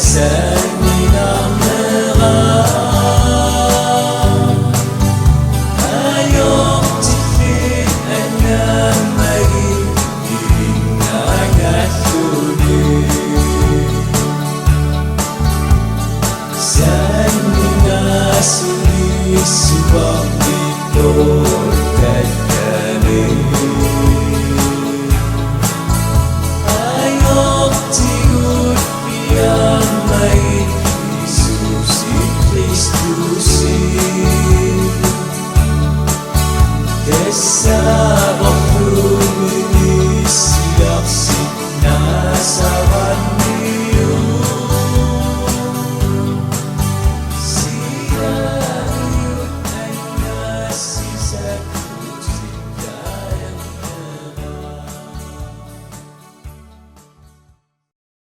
Sen inanmera Ayok tipid ang magiging angat sulit Sen minasuli subang ito'y kagaling Ayok tigut yang may isusi Kristusin Kesabot